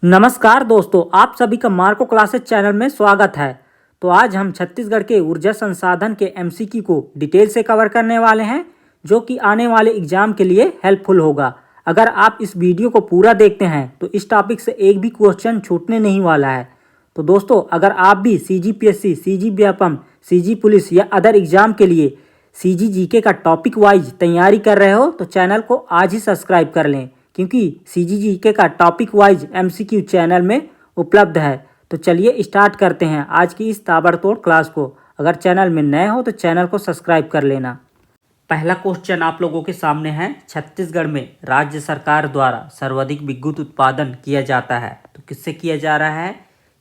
नमस्कार दोस्तों, आप सभी का मार्को क्लासेस चैनल में स्वागत है। तो आज हम छत्तीसगढ़ के ऊर्जा संसाधन के एमसीक्यू को डिटेल से कवर करने वाले हैं, जो कि आने वाले एग्जाम के लिए हेल्पफुल होगा। अगर आप इस वीडियो को पूरा देखते हैं तो इस टॉपिक से एक भी क्वेश्चन छूटने नहीं वाला है। तो दोस्तों, अगर आप भी CGPSC, CG Vyapam, CG police या अदर एग्जाम के लिए सीजी जीके का टॉपिक वाइज तैयारी कर रहे हो तो चैनल को आज ही सब्सक्राइब कर लें, क्योंकि सीजीजीके का टॉपिक वाइज एमसीक्यू चैनल में उपलब्ध है। तो चलिए स्टार्ट करते हैं आज की इस ताबड़तोड़ क्लास को। अगर चैनल में नए हो तो चैनल को सब्सक्राइब कर लेना। पहला क्वेश्चन आप लोगों के सामने है, छत्तीसगढ़ में राज्य सरकार द्वारा सर्वाधिक विद्युत उत्पादन किया जाता है तो किससे किया जा रहा है?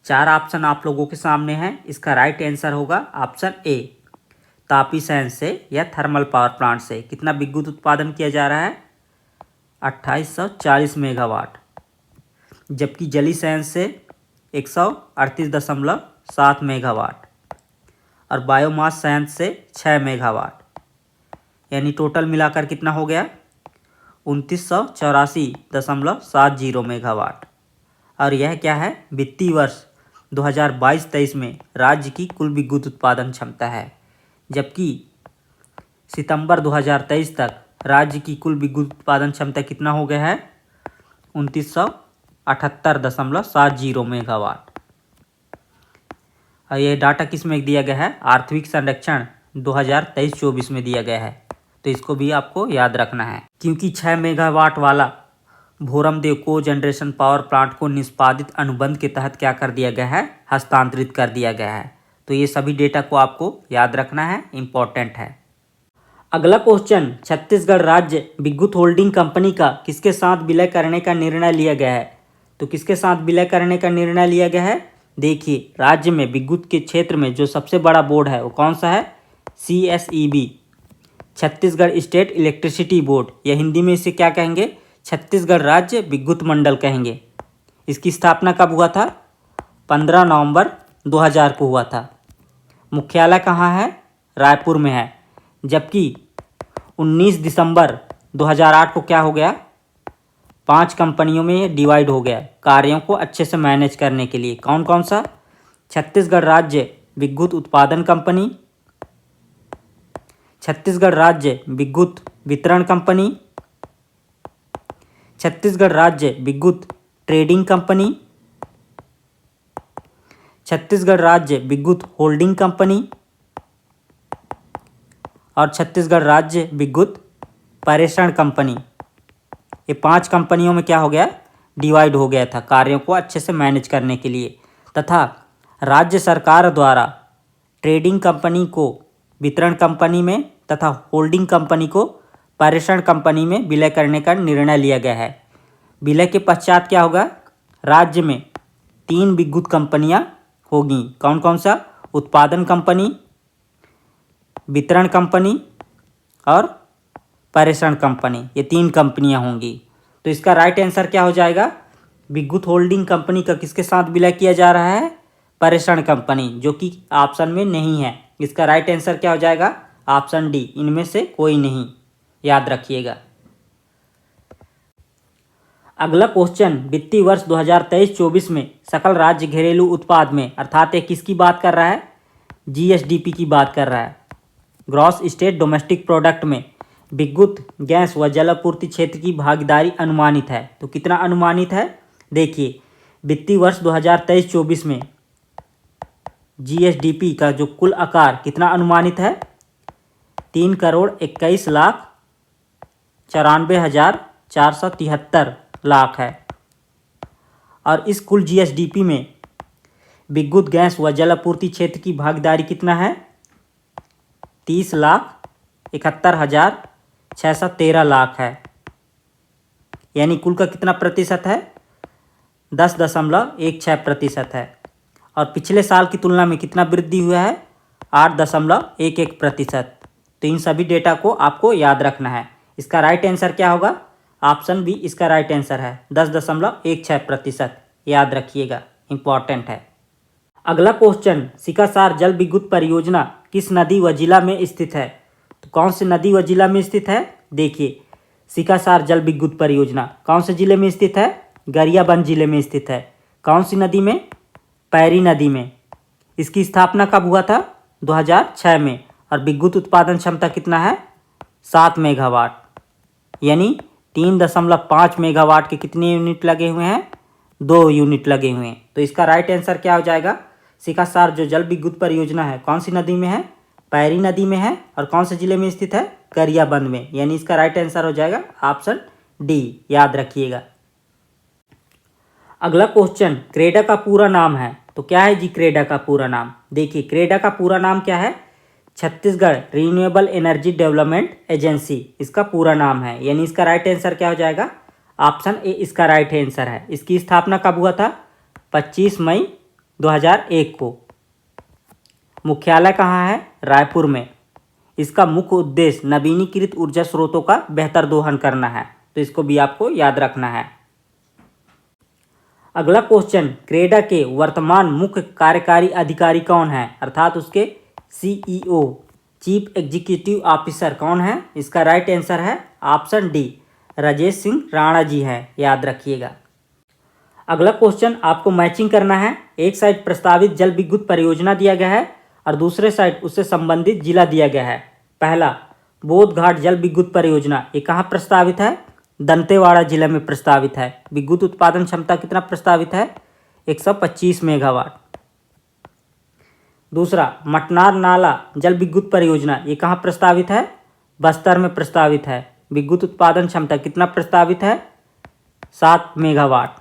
4 ऑप्शन आप लोगों के सामने हैं। इसका राइट आंसर होगा ऑप्शन ए, तापी संयंत्र से या थर्मल पावर प्लांट से। कितना विद्युत उत्पादन किया जा रहा है? 2840 मेगावाट। जबकि जली संयंत्र से 138.7 मेगावाट और बायोमास संयंत्र से 6 मेगावाट, यानी टोटल मिलाकर कितना हो गया? 2984.70 मेगावाट। और यह क्या है? वित्तीय वर्ष 2022-23 में राज्य की कुल विद्युत उत्पादन क्षमता है। जबकि सितंबर 2023 तक राज्य की कुल विद्युत उत्पादन क्षमता कितना हो गया है? 2978.70 मेगावाट। और यह डाटा किस में दिया गया है? आर्थिक सर्वेक्षण 2023-24 में दिया गया है। तो इसको भी आपको याद रखना है, क्योंकि 6 मेगावाट वाला भोरमदेव को जनरेशन पावर प्लांट को निष्पादित अनुबंध के तहत क्या कर दिया गया है? हस्तांतरित कर दिया गया है। तो ये सभी डेटा को आपको याद रखना है, इम्पोर्टेंट है। अगला क्वेश्चन, छत्तीसगढ़ राज्य विद्युत होल्डिंग कंपनी का किसके साथ विलय करने का निर्णय लिया गया है? तो किसके साथ विलय करने का निर्णय लिया गया है? देखिए, राज्य में विद्युत के क्षेत्र में जो सबसे बड़ा बोर्ड है वो कौन सा है? CSEB, Chhattisgarh state electricity board, या हिंदी में इसे क्या कहेंगे? छत्तीसगढ़ राज्य विद्युत मंडल कहेंगे। इसकी स्थापना कब हुआ था? 15 नवंबर 2000 को हुआ था। मुख्यालय कहाँ है? रायपुर में है। जबकि 19 दिसंबर 2008 को क्या हो गया? 5 कंपनियों में डिवाइड हो गया, कार्यों को अच्छे से मैनेज करने के लिए। कौन कौन सा? छत्तीसगढ़ राज्य विद्युत उत्पादन कंपनी, छत्तीसगढ़ राज्य विद्युत वितरण कंपनी, छत्तीसगढ़ राज्य विद्युत ट्रेडिंग कंपनी, छत्तीसगढ़ राज्य विद्युत होल्डिंग कंपनी और छत्तीसगढ़ राज्य विद्युत पारेषण कंपनी। ये 5 कंपनियों में क्या हो गया? डिवाइड हो गया था, कार्यों को अच्छे से मैनेज करने के लिए। तथा राज्य सरकार द्वारा ट्रेडिंग कंपनी को वितरण कंपनी में तथा होल्डिंग कंपनी को पारेषण कंपनी में विलय करने का निर्णय लिया गया है। विलय के पश्चात क्या होगा? राज्य में 3 विद्युत कंपनियां होगी। कौन कौन सा? उत्पादन कंपनी, वितरण कंपनी और पारेषण कंपनी। ये 3 कंपनियां होंगी। तो इसका राइट आंसर क्या हो जाएगा? विद्युत होल्डिंग कंपनी का किसके साथ विलय किया जा रहा है? पारेषण कंपनी, जो कि ऑप्शन में नहीं है। इसका राइट आंसर क्या हो जाएगा? ऑप्शन डी, इनमें से कोई नहीं, याद रखिएगा। अगला क्वेश्चन, वित्तीय वर्ष 2023-24 में सकल राज्य घरेलू उत्पाद में, अर्थात ये किसकी बात कर रहा है? GSDP की बात कर रहा है। ग्रॉस स्टेट डोमेस्टिक प्रोडक्ट में विद्युत, गैस व जलापूर्ति क्षेत्र की भागीदारी अनुमानित है। तो कितना अनुमानित है? देखिए, वित्तीय वर्ष 2023-24 में GSDP का जो कुल आकार कितना अनुमानित है? 3,21,94,473 लाख है। और इस कुल GSDP में विद्युत, गैस व जलापूर्ति क्षेत्र की भागीदारी कितना है? 30,71,613 लाख है। यानी कुल का कितना प्रतिशत है? 10.16% है। और पिछले साल की तुलना में कितना वृद्धि हुआ है? 8.11%। तो इन सभी डेटा को आपको याद रखना है। इसका राइट आंसर क्या होगा? ऑप्शन बी इसका राइट आंसर है, 10.16%। याद रखिएगा, इंपॉर्टेंट है। अगला क्वेश्चन, सिकासार जल विद्युत परियोजना किस नदी व जिला में स्थित है? तो कौन सी नदी व जिला में स्थित है? देखिए, सिकासार जल विद्युत परियोजना कौन से जिले में स्थित है? गरियाबंद जिले में स्थित है। कौन सी नदी में? पैरी नदी में। इसकी स्थापना कब हुआ था? 2006 में। और विद्युत उत्पादन क्षमता कितना है? 7 मेगावाट, यानी 3.5 मेगावाट के कितने यूनिट लगे हुए हैं? 2 यूनिट लगे हुए हैं। तो इसका राइट आंसर क्या हो जाएगा? सिकासार जो जल विद्युत परियोजना है कौन सी नदी में है? पैरी नदी में है। और कौन से जिले में स्थित है? गरियाबंद में। यानी इसका राइट आंसर हो जाएगा ऑप्शन डी, याद रखिएगा। अगला क्वेश्चन, क्रेडा का पूरा नाम है, तो क्या है जी क्रेडा का पूरा नाम? देखिए क्रेडा का पूरा नाम क्या है? Chhattisgarh renewable energy development agency इसका पूरा नाम है। यानी इसका राइट आंसर क्या हो जाएगा? ऑप्शन ए इसका राइट आंसर है। इसकी स्थापना कब हुआ था? 25 मई 2001 को। मुख्यालय कहाँ है? रायपुर में। इसका मुख्य उद्देश्य नवीनीकृत ऊर्जा स्रोतों का बेहतर दोहन करना है, तो इसको भी आपको याद रखना है। अगला क्वेश्चन, क्रेडा के वर्तमान मुख्य कार्यकारी अधिकारी कौन है, अर्थात उसके सीईओ चीफ एग्जीक्यूटिव ऑफिसर कौन है? इसका राइट आंसर है ऑप्शन डी, राजेश सिंह राणा जी हैं, याद रखिएगा। अगला क्वेश्चन आपको मैचिंग करना है। एक साइड प्रस्तावित जल विद्युत परियोजना दिया गया है और दूसरे साइड उससे संबंधित जिला दिया गया है। पहला, बोधघाट जल विद्युत परियोजना, ये कहाँ प्रस्तावित है? दंतेवाड़ा जिले में प्रस्तावित है। विद्युत उत्पादन क्षमता कितना प्रस्तावित है? 125 मेगावाट। दूसरा, मटनार नाला जल विद्युत परियोजना, ये कहाँ प्रस्तावित है? बस्तर में प्रस्तावित है। विद्युत उत्पादन क्षमता कितना प्रस्तावित है? 7 मेगावाट।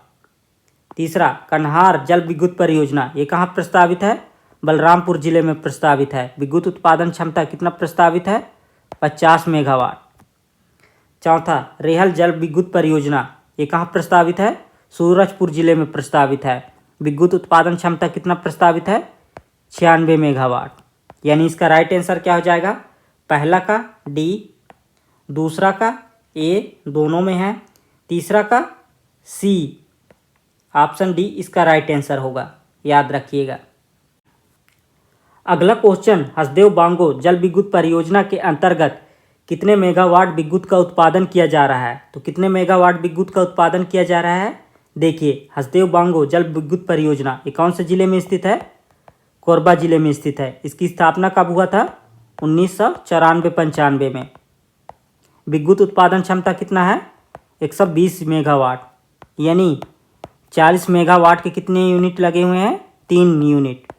तीसरा, कन्हार जल विद्युत परियोजना, ये कहाँ प्रस्तावित है? बलरामपुर जिले में प्रस्तावित है। विद्युत उत्पादन क्षमता कितना प्रस्तावित है? 50 मेगावाट। चौथा, रेहल जल विद्युत परियोजना, ये कहाँ प्रस्तावित है? सूरजपुर जिले में प्रस्तावित है। विद्युत उत्पादन क्षमता कितना प्रस्तावित है? 96 मेगावाट। यानी इसका राइट आंसर क्या हो जाएगा? पहला का डी, दूसरा का ए, दोनों में है, तीसरा का सी, ऑप्शन डी इसका राइट आंसर होगा, याद रखिएगा। अगला क्वेश्चन, हसदेव बांगो जल विद्युत परियोजना के अंतर्गत कितने मेगावाट विद्युत का उत्पादन किया जा रहा है? तो कितने मेगावाट विद्युत का उत्पादन किया जा रहा है? देखिए हसदेव बांगो जल विद्युत परियोजना ये कौन से जिले में स्थित है? कोरबा जिले में स्थित है। इसकी स्थापना कब हुआ था? 1994-95 में। विद्युत उत्पादन क्षमता कितना है? 120 मेगावाट, यानी 40 मेगावाट के कितने यूनिट लगे हुए हैं? 3 यूनिट।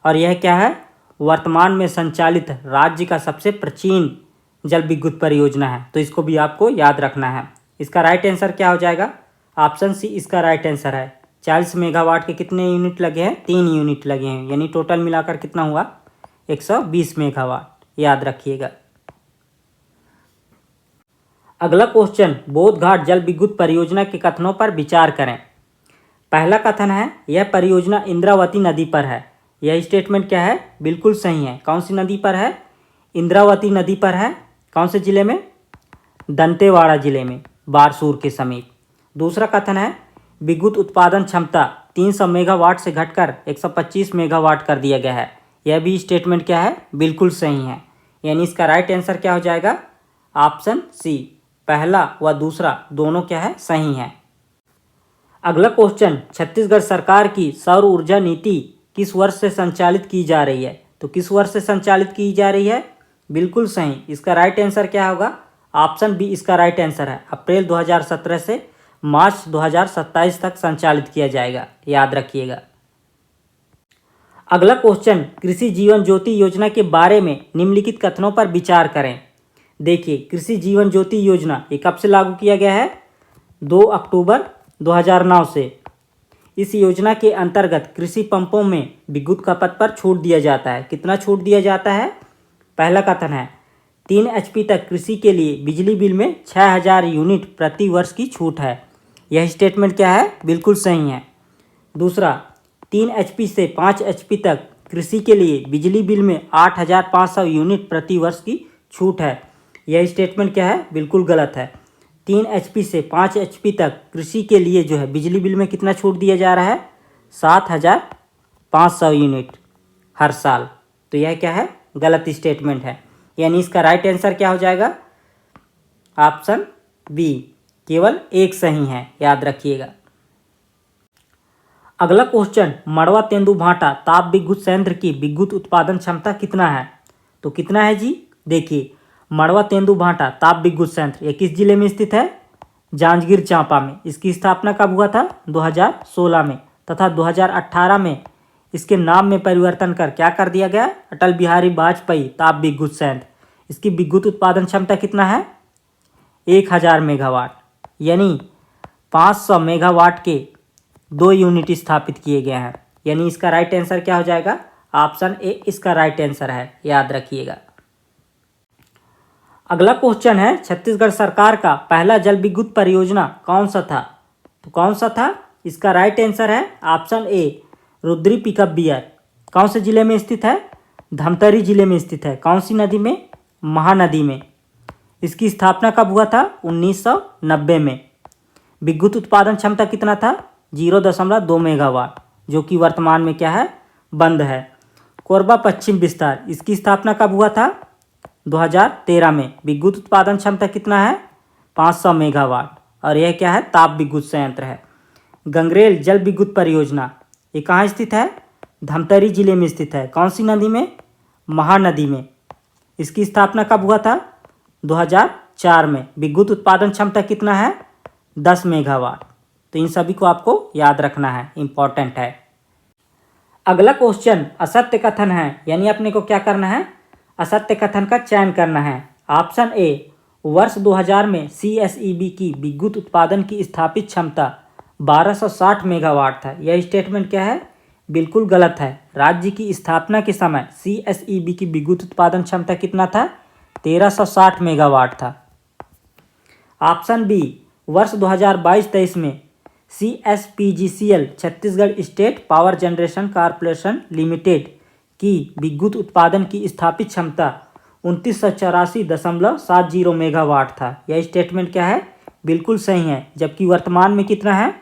और यह क्या है? वर्तमान में संचालित राज्य का सबसे प्राचीन जल विद्युत परियोजना है, तो इसको भी आपको याद रखना है। इसका राइट आंसर क्या हो जाएगा? ऑप्शन सी इसका राइट आंसर है। 40 मेगावाट के कितने यूनिट लगे हैं? 3 यूनिट लगे हैं, यानी टोटल मिलाकर कितना हुआ? 120 मेगावाट, याद रखिएगा। अगला क्वेश्चन, बोधघाट जल विद्युत परियोजना के कथनों पर विचार करें। पहला कथन है यह परियोजना इंद्रावती नदी पर है। यह स्टेटमेंट क्या है? बिल्कुल सही है। कौन सी नदी पर है? इंद्रावती नदी पर है। कौन से जिले में? दंतेवाड़ा जिले में, बारसूर के समीप। दूसरा कथन है विद्युत उत्पादन क्षमता 300 मेगावाट से घटकर 125 मेगावाट कर दिया गया है। यह भी स्टेटमेंट क्या है? बिल्कुल सही है। यानी इसका राइट आंसर क्या हो जाएगा? ऑप्शन सी, पहला व दूसरा दोनों क्या है? सही है। अगला क्वेश्चन, छत्तीसगढ़ सरकार की सौर ऊर्जा नीति किस वर्ष से संचालित की जा रही है? तो किस वर्ष से संचालित की जा रही है? बिल्कुल सही। इसका राइट आंसर क्या होगा? ऑप्शन बी इसका राइट आंसर है। अप्रैल 2017 से मार्च 2027 तक संचालित किया जाएगा, याद रखिएगा। अगला क्वेश्चन, कृषि जीवन ज्योति योजना के बारे में निम्नलिखित कथनों पर विचार करें। देखिए कृषि जीवन ज्योति योजना ये कब से लागू किया गया है? 2 अक्टूबर 2009 से। इस योजना के अंतर्गत कृषि पंपों में विद्युत खपत पर छूट दिया जाता है। कितना छूट दिया जाता है? पहला कथन है 3 HP तक कृषि के लिए बिजली बिल में 6000 यूनिट प्रति वर्ष की छूट है। यह स्टेटमेंट क्या है? बिल्कुल सही है। दूसरा, 3 HP से 5 HP तक कृषि के लिए बिजली बिल में 8500 यूनिट प्रति वर्ष की छूट है। यह स्टेटमेंट क्या है? बिल्कुल गलत है। 3 HP से 5 HP तक कृषि के लिए जो है बिजली बिल में कितना छूट दिया जा रहा है? 7500 यूनिट हर साल। तो यह क्या है? गलत स्टेटमेंट है। यानी इसका राइट आंसर क्या हो जाएगा? ऑप्शन बी, केवल एक सही है, याद रखिएगा। अगला क्वेश्चन, मड़वा तेंदु भाटा ताप विद्युत संयंत्र की विद्युत उत्पादन क्षमता कितना है? तो कितना है जी? देखिए, मड़वा तेंदु भाटा ताप विद्युत संयंत्र ये किस जिले में स्थित है? जांजगीर चांपा में। इसकी स्थापना कब हुआ था? 2016 में, तथा 2018 में इसके नाम में परिवर्तन कर क्या कर दिया गया? अटल बिहारी वाजपेयी ताप विद्युत संयंत्र। इसकी विद्युत उत्पादन क्षमता कितना है? 1000 मेगावाट, यानी 500 मेगावाट के 2 यूनिट स्थापित किए गए हैं। यानी इसका राइट आंसर क्या हो जाएगा? ऑप्शन ए इसका राइट आंसर है, याद रखिएगा। अगला क्वेश्चन है, छत्तीसगढ़ सरकार का पहला जल विद्युत परियोजना कौन सा था? तो कौन सा था? इसका राइट आंसर है option A Rudri pickup weir. कौन से जिले में स्थित है? धमतरी जिले में स्थित है। कौन सी नदी में? महानदी में। इसकी स्थापना कब हुआ था? 1990 में। विद्युत उत्पादन क्षमता कितना था? 0.2 मेगावाट, जो कि वर्तमान में क्या है? बंद है। कोरबा पश्चिम विस्तार, इसकी स्थापना कब हुआ था? 2013 में। विद्युत उत्पादन क्षमता कितना है? 500 मेगावाट, और यह क्या है? ताप विद्युत संयंत्र है। गंगरेल जल विद्युत परियोजना ये कहाँ स्थित है? धमतरी जिले में स्थित है। कौन सी नदी में? महानदी में। इसकी स्थापना कब हुआ था? 2004 में। विद्युत उत्पादन क्षमता कितना है? 10 मेगावाट। तो इन सभी को आपको याद रखना है, इंपॉर्टेंट है। अगला क्वेश्चन असत्य कथन है, यानी अपने को क्या करना है? असत्य कथन का चयन करना है। ऑप्शन ए, वर्ष 2000 में CSEB की विद्युत उत्पादन की स्थापित क्षमता 1260 मेगावाट था। यह स्टेटमेंट क्या है? बिल्कुल गलत है। राज्य की स्थापना के समय CSEB की विद्युत उत्पादन क्षमता कितना था? 1360 मेगावाट था। ऑप्शन बी, वर्ष 2022-23 में CSPGCL Chhattisgarh state power generation corporation limited की विद्युत उत्पादन की स्थापित क्षमता 2984.70 मेगावाट था। यह स्टेटमेंट क्या है? बिल्कुल सही है। जबकि वर्तमान में कितना है?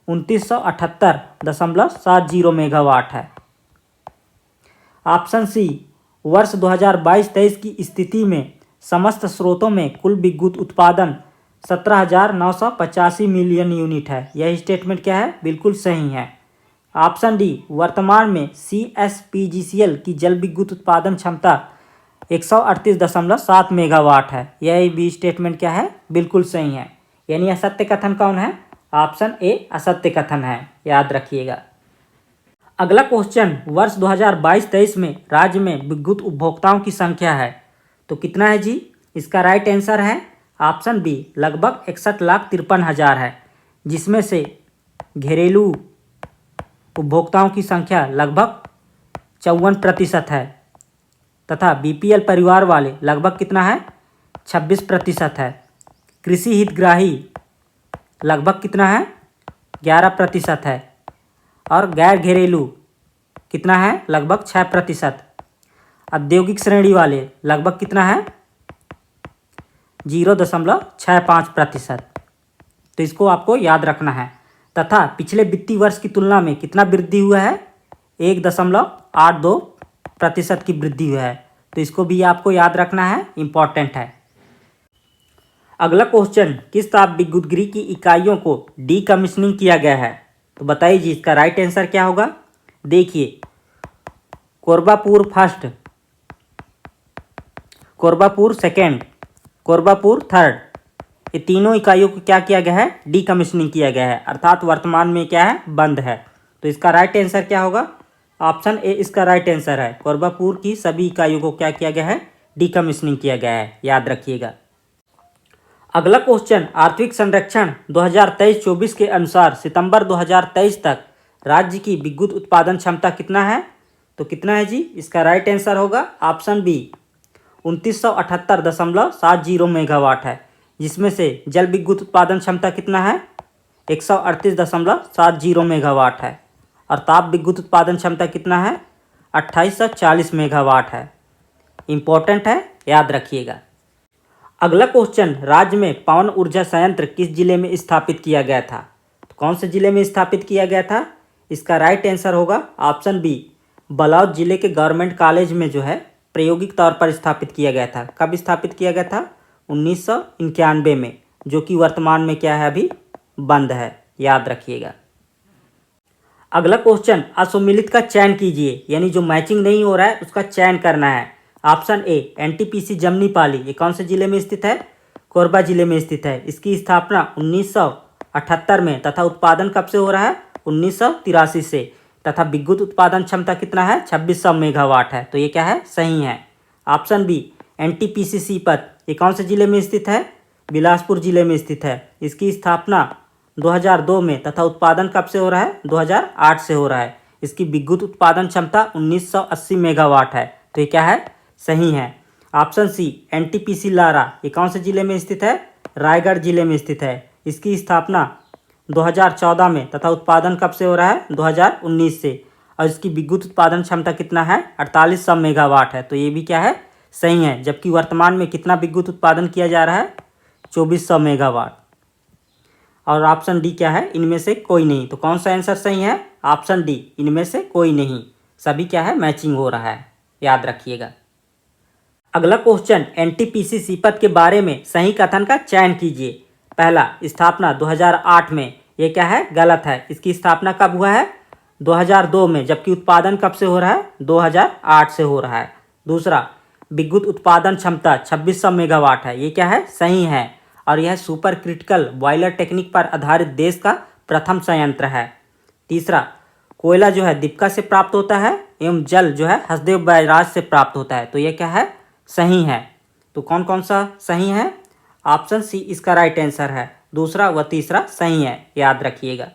2978.70 मेगावाट है। ऑप्शन सी, वर्ष 2022-23 की स्थिति में समस्त स्रोतों में कुल विद्युत उत्पादन 17,985 मिलियन यूनिट है। यह स्टेटमेंट क्या है? बिल्कुल सही है। ऑप्शन डी, वर्तमान में CSPGCL की जल विद्युत उत्पादन क्षमता 138.7 मेगावाट है। यह भी स्टेटमेंट क्या है? बिल्कुल सही है। यानी असत्य कथन कौन है? ऑप्शन ए असत्य कथन है, याद रखिएगा। अगला क्वेश्चन, वर्ष 2022-23 में राज्य में विद्युत उपभोक्ताओं की संख्या है, तो कितना है जी? इसका राइट आंसर है ऑप्शन बी, लगभग 61,53,000 है, जिसमें से घरेलू उपभोक्ताओं की संख्या लगभग 54% है, तथा BPL परिवार वाले लगभग कितना है? 26% है। कृषि हितग्राही लगभग कितना है? 11% है, और गैर घरेलू कितना है? लगभग 6%। औद्योगिक श्रेणी वाले लगभग कितना है? 0.65%। तो इसको आपको याद रखना है। तथा पिछले वित्तीय वर्ष की तुलना में कितना वृद्धि हुआ है? 1.82% की वृद्धि हुआ है। तो इसको भी आपको याद रखना है, इम्पॉर्टेंट है। अगला क्वेश्चन, किस ताप विद्युत गृह की इकाइयों को डीकमीशनिंग किया गया है? तो बताइए जी, इसका राइट आंसर क्या होगा? देखिए, कोरबापुर फर्स्ट, कोरबापुर सेकेंड, कोरबापुर थर्ड, ये तीनों इकाइयों को क्या किया गया है? डीकमीशनिंग किया गया है, अर्थात वर्तमान में क्या है? बंद है। तो इसका राइट आंसर क्या होगा? ऑप्शन ए इसका राइट आंसर है। कोरबापुर की सभी इकाइयों को क्या किया गया है? डीकमीशनिंग किया गया है, याद रखिएगा। अगला क्वेश्चन, आर्थिक संरक्षण 2023-24 के अनुसार सितंबर 2023 तक राज्य की विद्युत उत्पादन क्षमता कितना है? तो कितना है जी? इसका राइट आंसर होगा ऑप्शन बी, 2978.70 मेगावाट है, जिसमें से जल विद्युत उत्पादन क्षमता कितना है? 138.70 मेगावाट है, और ताप विद्युत उत्पादन क्षमता कितना है? 2840 मेगावाट है। इम्पोर्टेंट है, याद रखिएगा। अगला क्वेश्चन, राज्य में पवन ऊर्जा संयंत्र किस जिले में स्थापित किया गया था? तो कौन से जिले में स्थापित किया गया था? इसका राइट आंसर होगा ऑप्शन बी, बलौद जिले के गवर्नमेंट कॉलेज में जो है प्रायोगिक तौर पर स्थापित किया गया था। कब स्थापित किया गया था? 1991 में। जो कि वर्तमान में क्या है, अभी बंद है, याद रखिएगा। अगला क्वेश्चन, असुमिलित का चयन कीजिए, यानी जो मैचिंग नहीं हो रहा है उसका चयन करना है। ऑप्शन ए एनटीपीसी जमनीपाली, ये कौन से जिले में स्थित है, कोरबा जिले में स्थित है। इसकी स्थापना 1978 में तथा उत्पादन कब से हो रहा है, 1983 से, तथा विद्युत उत्पादन क्षमता कितना है, 2600 मेगावाट है। तो ये क्या है, सही है। ऑप्शन बी एनटीपीसी सीपत, ये कौन से जिले में स्थित है, बिलासपुर जिले में स्थित है। इसकी स्थापना 2002 में तथा उत्पादन कब से हो रहा है, 2008 से हो रहा है। इसकी विद्युत उत्पादन क्षमता 1980 मेगावाट है। तो ये क्या है, सही है। ऑप्शन सी एनटीपीसी लारा, ये कौन से जिले में स्थित है, रायगढ़ जिले में स्थित है। इसकी स्थापना 2014 में तथा उत्पादन कब से हो रहा है, 2019 से, और इसकी विद्युत उत्पादन क्षमता कितना है, 4800 मेगावाट है। तो ये भी क्या है, सही है। जबकि वर्तमान में कितना विद्युत उत्पादन किया जा रहा है, 2400 मेगावाट। और ऑप्शन डी क्या है, इनमें से कोई नहीं। तो कौन सा आंसर सही है, ऑप्शन डी, इनमें से कोई नहीं। सभी क्या है, मैचिंग हो रहा है, याद रखिएगा। अगला क्वेश्चन, एनटीपीसी सीपत के बारे में सही कथन का चयन कीजिए। पहला, स्थापना 2008 में, ये क्या है, गलत है। इसकी स्थापना कब हुआ है, 2002 में, जबकि उत्पादन कब से हो रहा है, 2008 से हो रहा है। दूसरा, विद्युत उत्पादन क्षमता 2600 मेगावाट है, ये क्या है, सही है। और यह सुपर क्रिटिकल बॉयलर टेक्निक पर आधारित देश का प्रथम संयंत्र है। तीसरा, कोयला जो है दीपका से प्राप्त होता है एवं जल जो है हसदेव बैराज से प्राप्त होता है। तो यह क्या है, सही है। तो कौन कौन सा सही है, ऑप्शन सी इसका राइट आंसर है। दूसरा व तीसरा सही है, याद रखिएगा।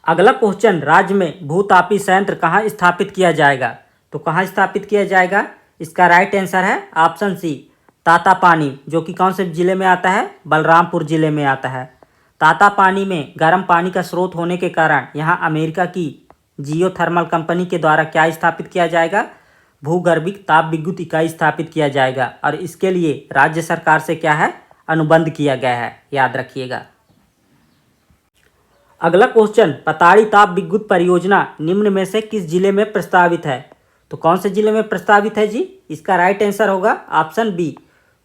अगला क्वेश्चन, राज्य में भूतापी संयंत्र कहाँ स्थापित किया जाएगा। तो कहाँ स्थापित किया जाएगा, इसका राइट आंसर है ऑप्शन सी तातापानी, जो कि कौन से जिले में आता है, बलरामपुर जिले में आता है। तातापानी में गर्म पानी का स्रोत होने के कारण यहाँ अमेरिका की जियोथर्मल कंपनी के द्वारा क्या स्थापित किया जाएगा, भूगर्भिक ताप विद्युत इकाई स्थापित किया जाएगा। और इसके लिए राज्य सरकार से क्या है, अनुबंध किया गया है, याद रखिएगा। अगला क्वेश्चन, पताड़ी ताप विद्युत परियोजना निम्न में से किस जिले में प्रस्तावित है। तो कौन से जिले में प्रस्तावित है जी, इसका राइट आंसर होगा ऑप्शन बी,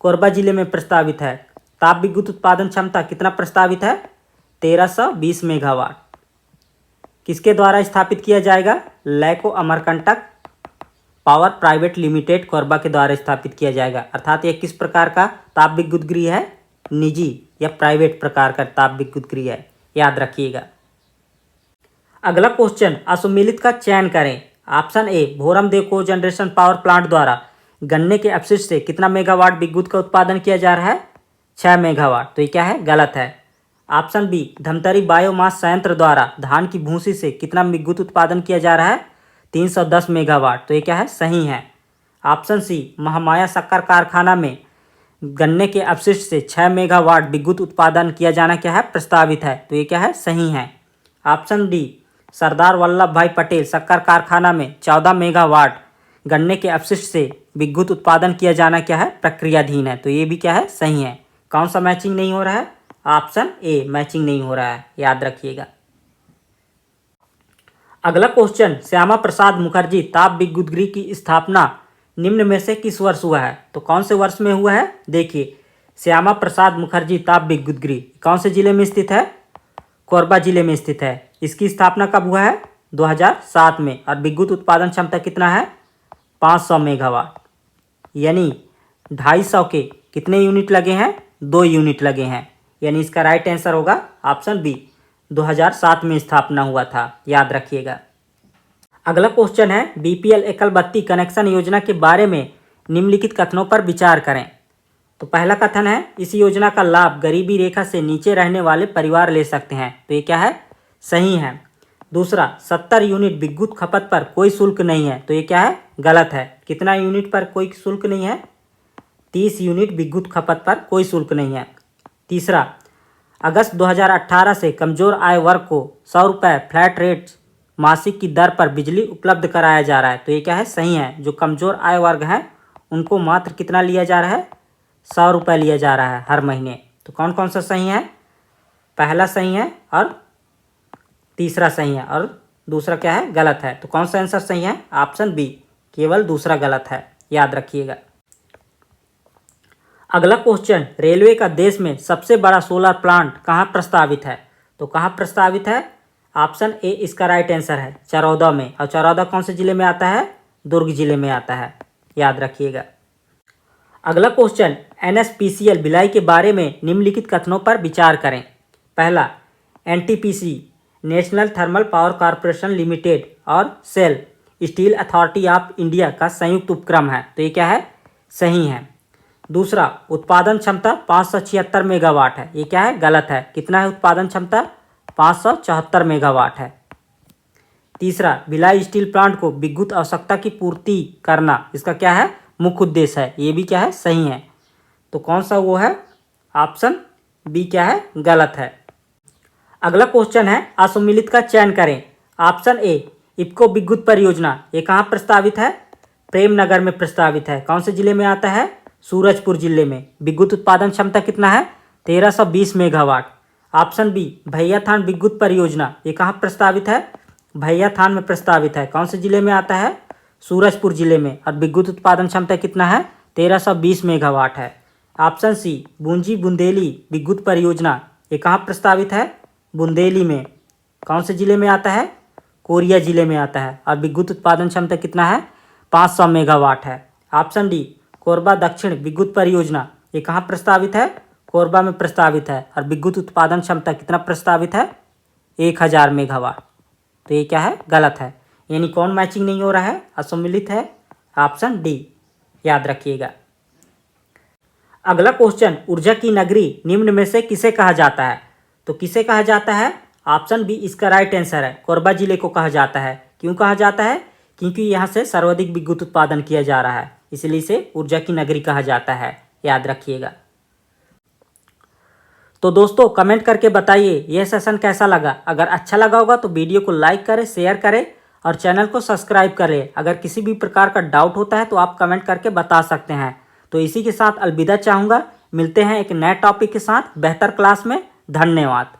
कोरबा जिले में प्रस्तावित है। ताप विद्युत उत्पादन क्षमता कितना प्रस्तावित है, 1320 मेगावाट। किसके द्वारा स्थापित किया जाएगा, Lanco Amarkantak power private limited Korba के द्वारा स्थापित किया जाएगा। अर्थात यह किस प्रकार का ताप विद्युत गृह है, निजी या प्राइवेट प्रकार का ताप विद्युत गृह है, याद रखिएगा। अगला क्वेश्चन, असुमिलित का चयन करें। ऑप्शन ए भोरमदेव को जनरेशन पावर प्लांट द्वारा गन्ने के अपशिष्ट से कितना मेगावाट विद्युत का उत्पादन किया जा रहा है, 6 मेगावाट। तो ये क्या है, गलत है। ऑप्शन बी धमतरी बायोमास संयंत्र द्वारा धान की भूसी से कितना विद्युत उत्पादन किया जा रहा है, 310 मेगावाट। तो ये क्या है, सही है। ऑप्शन सी महामाया शक्कर कारखाना में गन्ने के अपशिष्ट से 6 मेगावाट विद्युत उत्पादन किया जाना क्या है, प्रस्तावित है। तो ये क्या है, सही है। ऑप्शन डी सरदार वल्लभ भाई पटेल शक्कर कारखाना में 14 मेगावाट गन्ने के अपशिष्ट से विद्युत उत्पादन किया जाना क्या है, प्रक्रियाधीन है। तो ये भी क्या है, सही है। कौन सा मैचिंग नहीं हो रहा है, ऑप्शन ए मैचिंग नहीं हो रहा है, याद रखिएगा। अगला क्वेश्चन, श्यामा प्रसाद मुखर्जी ताप विद्युत गृह की स्थापना निम्न में से किस वर्ष हुआ है। तो कौन से वर्ष में हुआ है, देखिए श्यामा प्रसाद मुखर्जी ताप विद्युत गृह कौन से जिले में स्थित है, कोरबा जिले में स्थित है। इसकी स्थापना कब हुआ है, 2007 में। और विद्युत उत्पादन क्षमता कितना है, 500 मेगावाट। यानी 250 के कितने यूनिट लगे हैं, 2 यूनिट लगे हैं। यानी इसका राइट आंसर होगा ऑप्शन बी, 2007 में स्थापना हुआ था, याद रखिएगा। अगला क्वेश्चन है, बीपीएल एकल बत्ती कनेक्शन योजना के बारे में निम्नलिखित कथनों पर विचार करें। तो पहला कथन है, इस योजना का लाभ गरीबी रेखा से नीचे रहने वाले परिवार ले सकते हैं। तो ये क्या है, सही है। दूसरा, 70 यूनिट विद्युत खपत पर कोई शुल्क नहीं है। तो ये क्या है, गलत है। कितना यूनिट पर कोई शुल्क नहीं है, 30 यूनिट विद्युत खपत पर कोई शुल्क नहीं है। तीसरा, अगस्त 2018 से कमजोर आय वर्ग को 100 रुपये फ्लैट रेट मासिक की दर पर बिजली उपलब्ध कराया जा रहा है। तो ये क्या है, सही है। जो कमजोर आय वर्ग हैं उनको मात्र कितना लिया जा रहा है, 100 रुपये लिया जा रहा है हर महीने। तो कौन कौन सा सही है, पहला सही है और तीसरा सही है और दूसरा क्या है, गलत है। तो कौन सा आंसर सही है, ऑप्शन बी, केवल दूसरा गलत है, याद रखिएगा। अगला क्वेश्चन, रेलवे का देश में सबसे बड़ा सोलर प्लांट कहाँ प्रस्तावित है? तो कहाँ प्रस्तावित है? ऑप्शन ए इसका राइट आंसर है चरौदा में। और चरौदा कौन से जिले में आता है? दुर्ग जिले में आता है, याद रखिएगा। अगला क्वेश्चन, NSPCL भिलाई के बारे में निम्नलिखित कथनों पर विचार करें। पहला, NTPC national thermal power corporation limited और SAIL steel authority of India का संयुक्त उपक्रम है, तो ये क्या है? सही है। दूसरा, उत्पादन क्षमता 576 मेगावाट है, ये क्या है? गलत है। कितना है उत्पादन क्षमता? 574 मेगावाट है। तीसरा, भिलाई स्टील प्लांट को विद्युत आवश्यकता की पूर्ति करना इसका क्या है? मुख्य उद्देश्य है, ये भी क्या है? सही है। तो कौन सा वो है? ऑप्शन बी क्या है? गलत है। अगला क्वेश्चन है, असम्मिलित का चयन करें। ऑप्शन ए इफको विद्युत परियोजना, ये कहाँ प्रस्तावित है? प्रेमनगर में प्रस्तावित है। कौन से जिले में आता है? सूरजपुर जिले में। विद्युत उत्पादन क्षमता कितना है? 1320 मेगावाट। ऑप्शन बी भैयाथान विद्युत परियोजना, ये कहाँ प्रस्तावित है? भैयाथान में प्रस्तावित है। कौन से जिले में आता है? सूरजपुर जिले में। और विद्युत उत्पादन क्षमता कितना है? 1320 मेगावाट है। ऑप्शन सी बूंजी बुंदेली विद्युत परियोजना, ये कहाँ प्रस्तावित है? बुंदेली में। कौन से जिले में आता है? कोरिया जिले में आता है। और विद्युत उत्पादन क्षमता कितना है? 500 मेगावाट है। ऑप्शन डी कोरबा दक्षिण विद्युत परियोजना, ये कहाँ प्रस्तावित है? कोरबा में प्रस्तावित है। और विद्युत उत्पादन क्षमता कितना प्रस्तावित है? 1000 मेगावाट। तो ये क्या है? गलत है। यानी कौन मैचिंग नहीं हो रहा है? असम्मिलित है। ऑप्शन डी, याद रखिएगा। अगला क्वेश्चन, ऊर्जा की नगरी निम्न में से किसे कहा जाता है? तो किसे कहा जाता है? ऑप्शन बी इसका राइट आंसर है, कोरबा जिले को कहा जाता है। क्यों कहा जाता है? क्योंकि यहाँ से सर्वाधिक विद्युत उत्पादन किया जा रहा है, इसलिए इसे ऊर्जा की नगरी कहा जाता है, याद रखिएगा। तो दोस्तों कमेंट करके बताइए यह सेशन कैसा लगा। अगर अच्छा लगा होगा तो वीडियो को लाइक करें, शेयर करें और चैनल को सब्सक्राइब करें। अगर किसी भी प्रकार का डाउट होता है तो आप कमेंट करके बता सकते हैं। तो इसी के साथ अलविदा चाहूँगा। मिलते हैं एक नए टॉपिक के साथ बेहतर क्लास में। धन्यवाद।